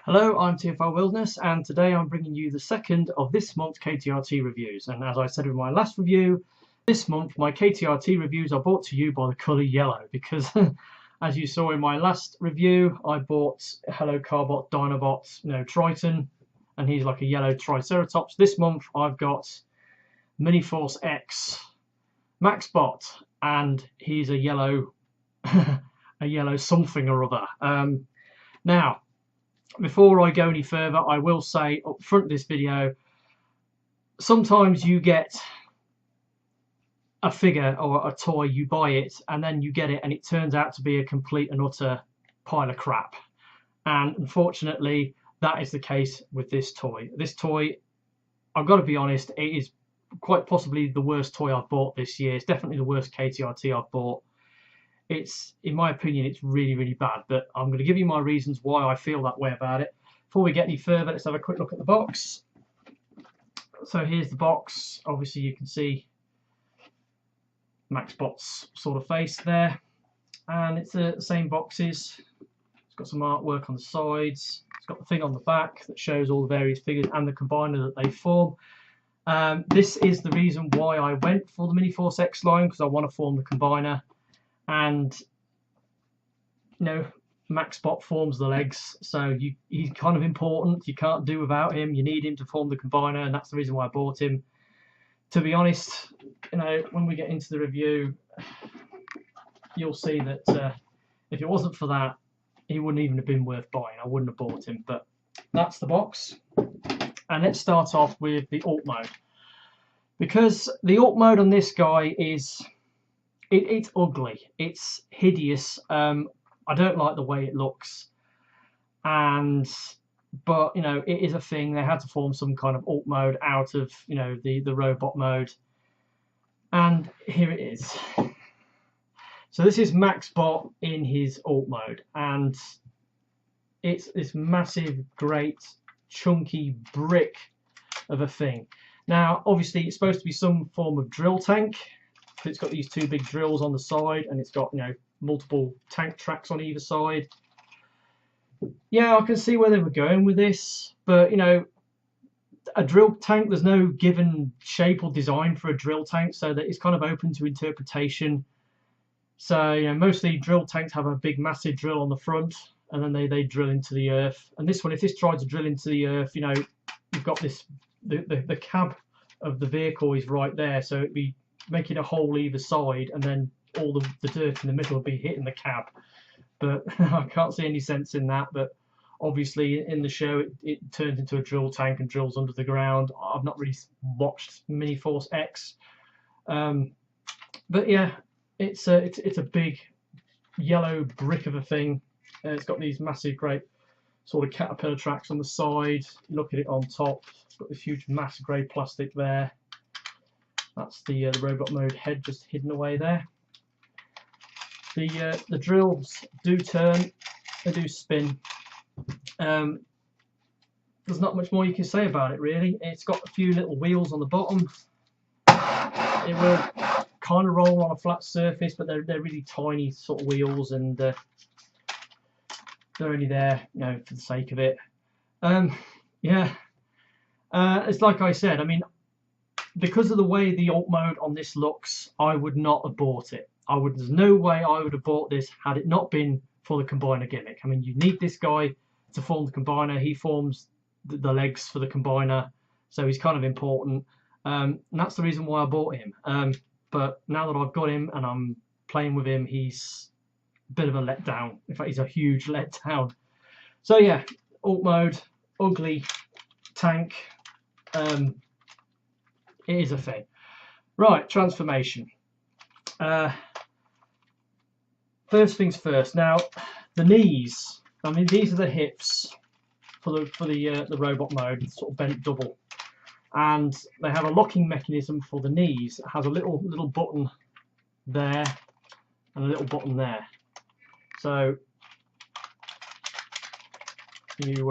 Hello, I'm TFR Wilderness, and today I'm bringing you the second of this month's KTRT reviews. And as I said in my last review, this month my KTRT reviews are brought to you by the colour yellow, because as you saw in my last review, I bought Hello Carbot Dinobot, Triton, and he's like a yellow Triceratops. This month I've got Miniforce X Maxbot, and he's a yellow, a yellow something or other. Now, before I go any further, I will say up front of this video, sometimes you get a figure or a toy, you buy it, and then you get it, and it turns out to be a complete and utter pile of crap. And unfortunately, that is the case with this toy. This toy, I've got to be honest, it is quite possibly the worst toy I've bought this year. It's definitely the worst KTRT I've bought. It's, in my opinion, it's really, really bad, but I'm going to give you my reasons why I feel that way about it. Before we get any further, let's have a quick look at the box. So here's the box. Obviously you can see Maxbot's sort of face there, and it's the same boxes. It's got some artwork on the sides. It's got the thing on the back that shows all the various figures and the combiner that they form. This is the reason why I went for the Miniforce X line, because I want to form the combiner. And Maxbot forms the legs, so he's kind of important. You can't do without him. You need him to form the combiner, and that's the reason why I bought him. To be honest, when we get into the review, you'll see that if it wasn't for that, he wouldn't even have been worth buying. I wouldn't have bought him. But that's the box. And let's start off with the alt mode, because the alt mode on this guy is it's ugly. It's hideous. I don't like the way it looks, but it is a thing. They had to form some kind of alt mode out of the robot mode, and here it is. So this is Maxbot in his alt mode, and it's this massive, great, chunky brick of a thing. Now, obviously, it's supposed to be some form of drill tank. It's got these two big drills on the side, and it's got multiple tank tracks on either side. Yeah, I can see where they were going with this, but a drill tank, there's no given shape or design for a drill tank, so that it's kind of open to interpretation. So mostly drill tanks have a big massive drill on the front, and then they drill into the earth. And this one, if this tried to drill into the earth, you've got this, the cab of the vehicle is right there, so it'd be making a hole either side, and then all the dirt in the middle will be hitting the cab. But I can't see any sense in that. But obviously in the show it turns into a drill tank and drills under the ground. I've not really watched Miniforce X, but yeah, it's a big yellow brick of a thing. It's got these massive great sort of caterpillar tracks on the side. Look at it on top. It's got this huge mass grey plastic there. That's the robot mode head just hidden away there. The drills do turn, they do spin. There's not much more you can say about it really. It's got a few little wheels on the bottom. It will kind of roll on a flat surface, but they're really tiny sort of wheels, and they're only there for the sake of it. Yeah, it's like I said. I mean, because of the way the alt mode on this looks, I would not have bought it. There's no way I would have bought this had it not been for the combiner gimmick. I mean, you need this guy to form the combiner. He forms the legs for the combiner, so he's kind of important. And that's the reason why I bought him. But now that I've got him and I'm playing with him, he's a bit of a letdown. In fact, he's a huge letdown. So yeah, alt mode, ugly tank. It is a thing. Right, transformation. First things first. Now, the knees. I mean, these are the hips for the robot mode, sort of bent double, and they have a locking mechanism for the knees. It has a little button there and a little button there. So you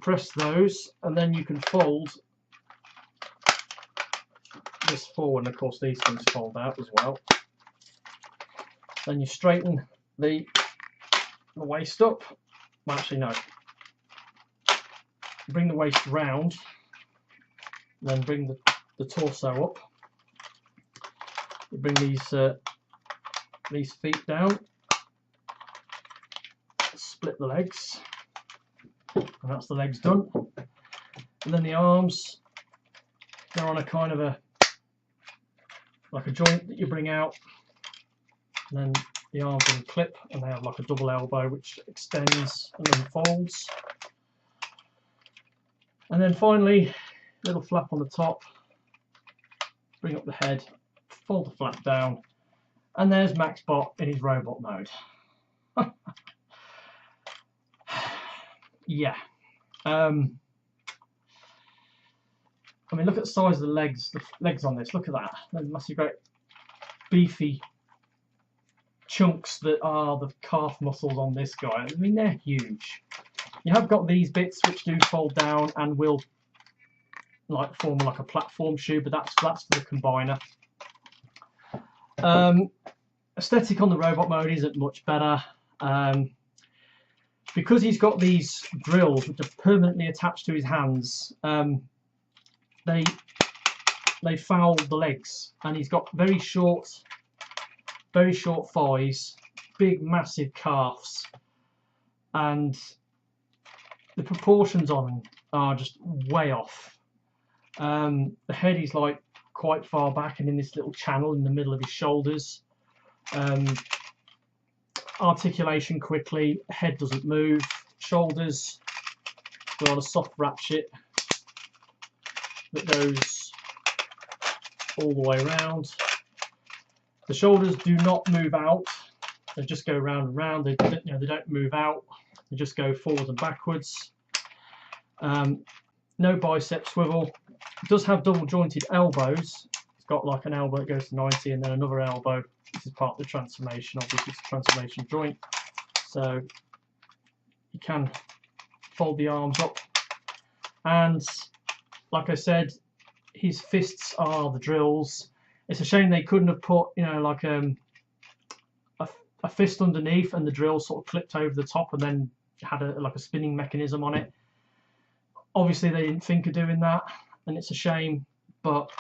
press those, and then you can fold this forward, and of course these things fold out as well. Then you straighten the the waist up. Well, actually, no. Bring the waist round, then bring the torso up. You bring these feet down, split the legs, and that's the legs done. And then the arms, they're on a kind of like a joint that you bring out, and then the arms will clip, and they have like a double elbow which extends and then folds. And then finally, little flap on the top, bring up the head, fold the flap down, and there's Maxbot in his robot mode. Yeah. I mean, look at the size of the legs on this. Look at that. Those massive, great, beefy chunks that are the calf muscles on this guy. I mean, they're huge. You have got these bits which do fold down and will like form like a platform shoe, but that's for the combiner. Aesthetic on the robot mode isn't much better. Because he's got these drills which are permanently attached to his hands, they foul the legs, and he's got very short thighs, big massive calves, and the proportions on him are just way off. The head is like quite far back and in this little channel in the middle of his shoulders. Articulation quickly, head doesn't move, shoulders are on a soft ratchet that goes all the way around. The shoulders do not move out, they just go round and round. They don't move out, they just go forwards and backwards. No bicep swivel. It does have double jointed elbows. It's got like an elbow that goes to 90 and then another elbow. This is part of the transformation, obviously it's a transformation joint. So you can fold the arms up. And like I said, his fists are the drills. It's a shame they couldn't have put, like a fist underneath and the drill sort of clipped over the top and then had like a spinning mechanism on it. Obviously they didn't think of doing that, and it's a shame, but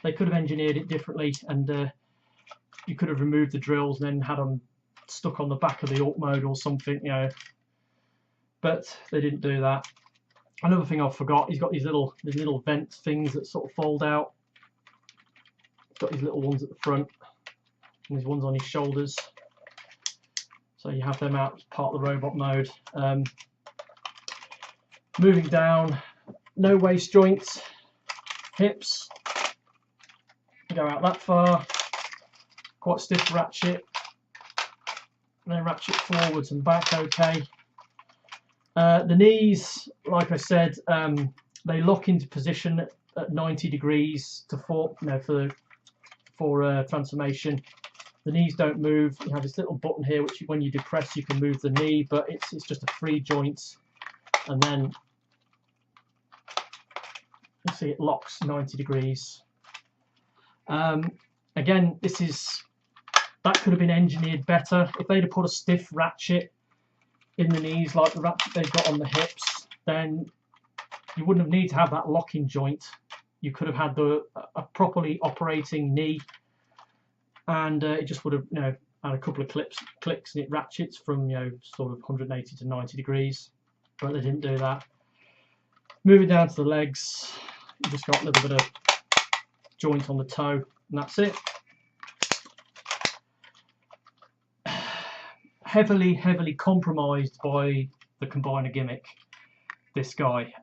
they could have engineered it differently, and you could have removed the drills and then had them stuck on the back of the alt mode or something, but they didn't do that. Another thing I forgot, he's got these little vent things that sort of fold out. He's got these little ones at the front and these ones on his shoulders, so you have them out as part of the robot mode. Moving down, no waist joints, hips go out that far, quite stiff ratchet, and then ratchet forwards and back okay. The knees, like I said, they lock into position at 90 degrees for transformation. The knees don't move. You have this little button here which when you depress you can move the knee, but it's just a free joint, and then you see it locks 90 degrees. Again, that could have been engineered better. If they'd have put a stiff ratchet in the knees like the ratchet they've got on the hips, then you wouldn't have needed to have that locking joint. You could have had a properly operating knee, and it just would have had a couple of clicks and it ratchets from sort of 180 to 90 degrees, but they didn't do that. Moving down to the legs, you just got a little bit of joint on the toe, and that's it. Heavily compromised by the combiner gimmick, this guy.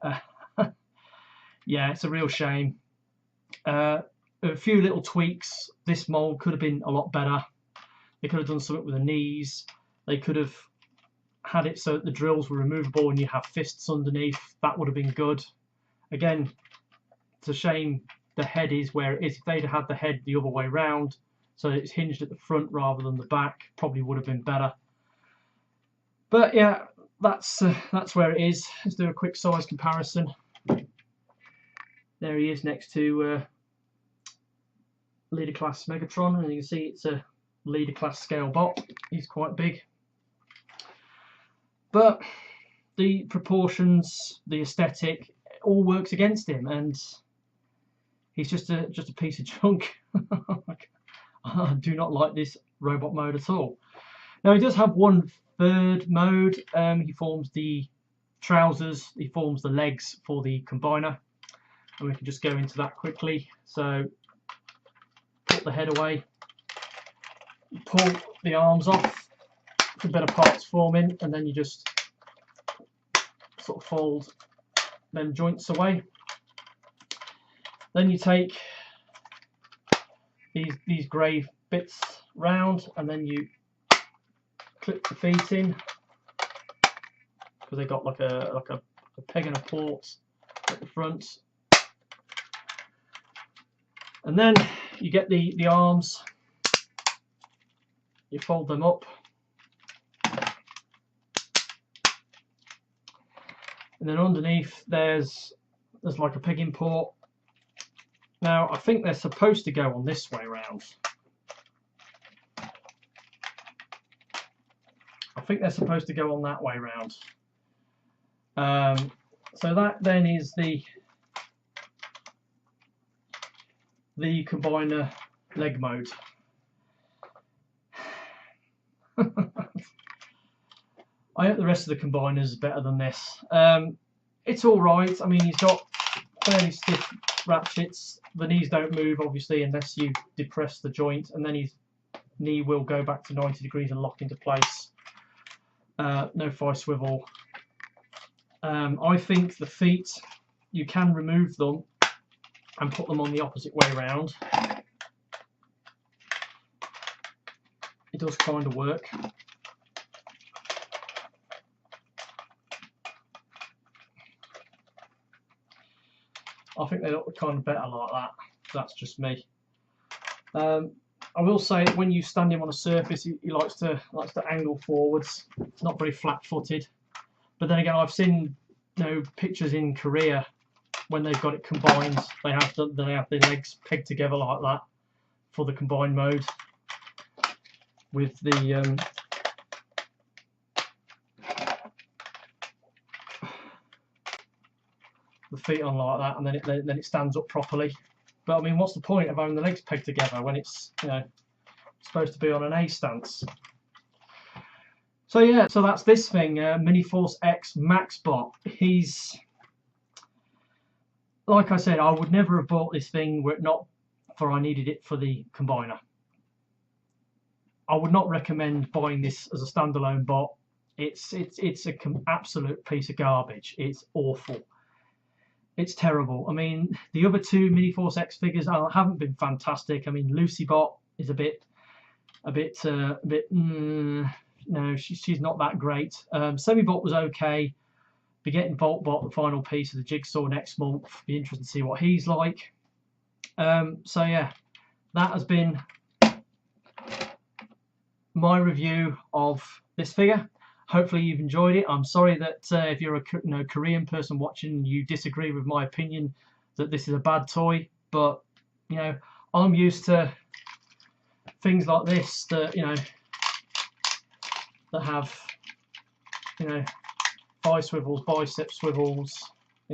Yeah, it's a real shame. A few little tweaks. This mold could have been a lot better. They could have done something with the knees. They could have had it so that the drills were removable and you have fists underneath. That would have been good. Again, it's a shame the head is where it is. If they'd had the head the other way round, so it's hinged at the front rather than the back, probably would have been better. But yeah, that's where it is. Let's do a quick size comparison. There he is next to leader class Megatron, and you can see it's a leader class scale bot. He's quite big. But the proportions, the aesthetic, it all works against him, and he's just a piece of junk. I do not like this robot mode at all. Now he does have one third mode. He forms the trousers, he forms the legs for the combiner, and we can just go into that quickly. So put the head away, pull the arms off, the better parts forming, and then you just sort of fold them joints away. Then you take these grey bits round, and then you clip the feet in, because they got like a peg and a port at the front. And then you get the arms, you fold them up, and then underneath there's like a pegging port. Now I think they're supposed to go on this way round. I think they're supposed to go on that way round. So that then is the combiner leg mode. I hope the rest of the combiner is better than this. It's all right. I mean, he's got fairly stiff ratchets. The knees don't move, obviously, unless you depress the joint, and then his knee will go back to 90 degrees and lock into place. No thigh swivel. I think the feet, you can remove them and put them on the opposite way around. It does kind of work. I think they look kind of better like that. That's just me. I will say, when you stand him on a surface, he likes to angle forwards. It's not very flat-footed. But then again, I've seen pictures in Korea when they've got it combined. They have the legs pegged together like that for the combined mode, with the feet on like that, and then it stands up properly. But I mean, what's the point of having the legs pegged together when it's supposed to be on an A stance? So yeah, so that's this thing, Miniforce X Maxbot. He's, like I said, I would never have bought this thing were it not for I needed it for the combiner. I would not recommend buying this as a standalone bot. It's an absolute piece of garbage. It's awful. It's terrible. I mean, the other two Miniforce X figures haven't been fantastic. I mean, Lucybot is a bit, no, she's not that great. Semibot was okay. Be getting Voltbot, the final piece of the jigsaw, next month. Be interested to see what he's like. So yeah, that has been my review of this figure. Hopefully you've enjoyed it. I'm sorry that if you're a Korean person watching, you disagree with my opinion that this is a bad toy. But I'm used to things like this that that have thigh swivels, bicep swivels,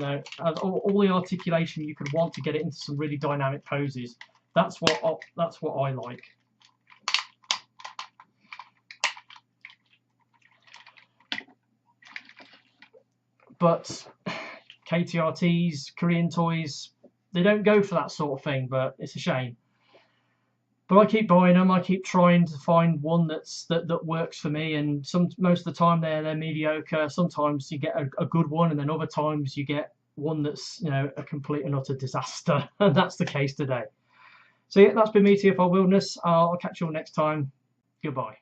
all the articulation you could want to get it into some really dynamic poses. That's what I like. But KTRTs, Korean toys, they don't go for that sort of thing, but it's a shame. But I keep buying them. I keep trying to find one that works for me, and most of the time they're mediocre. Sometimes you get a good one, and then other times you get one that's a complete and utter disaster. And that's the case today. So yeah, that's been me, TFR Wilderness. I'll catch you all next time. Goodbye.